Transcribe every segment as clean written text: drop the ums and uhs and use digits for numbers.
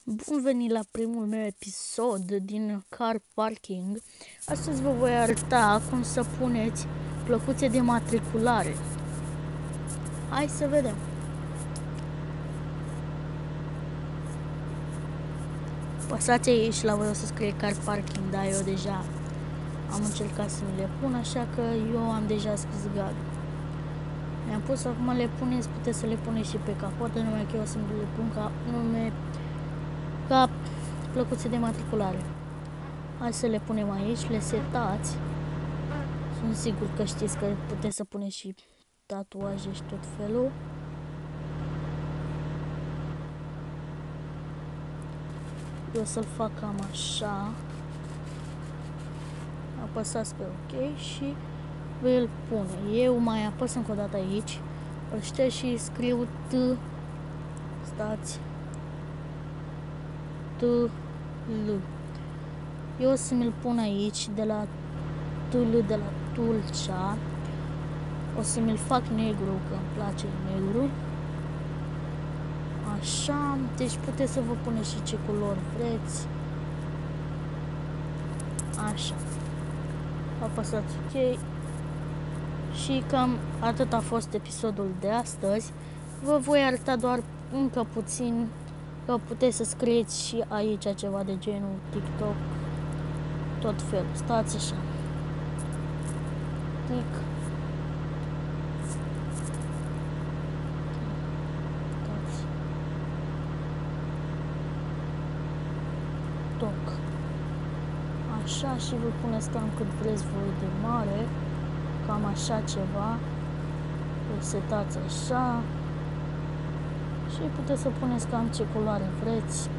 Bun venit la primul meu episod din Car Parking. Astăzi vă voi arăta cum să puneți plăcuțe de matriculare. Hai să vedem. Păsați aici la voi o să scrie Car Parking, dar eu deja am încercat să mi le pun, așa că eu am deja scris Gabi. Mi-am pus, acum le puneți, puteți să le puneți și pe capotă, numai că eu o să le pun ca plăcuțe de matriculare. Hai să le punem aici, le setați. Sunt sigur că știți că puteți să puneți și tatuaje și tot felul. Eu o să-l fac cam așa. Apăsați pe OK și îl pune. Eu mai apăs încă o dată aici, îl șterg și scriu T. Stați. T, L. Eu o să mi-l pun aici de la T, L, de la Tulcea. O să mi-l fac negru, că îmi place negru. Așa, deci puteți să vă puneți și ce culori vreți. Așa. Apăsați OK. Și cam atât a fost episodul de astăzi. Vă voi arăta doar încă puțin că puteți să scrieți și aici ceva de genul TikTok, tot felul. Stați așa. TikTok. Așa, și vă puneți cam cât vreți voi de mare, cam așa ceva. Îl setați așa și puteți să puneți cam ce culoare vreți.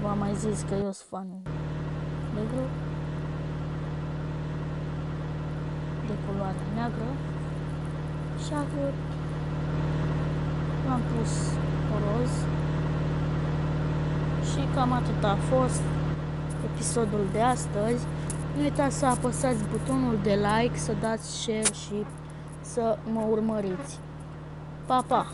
V-am mai zis că eu sunt fan negru, de culoare neagră, și că l-am pus roz. Și cam atât a fost episodul de astăzi. Nu uitați să apăsați butonul de like, să dați share și să mă urmăriți. Pa, pa!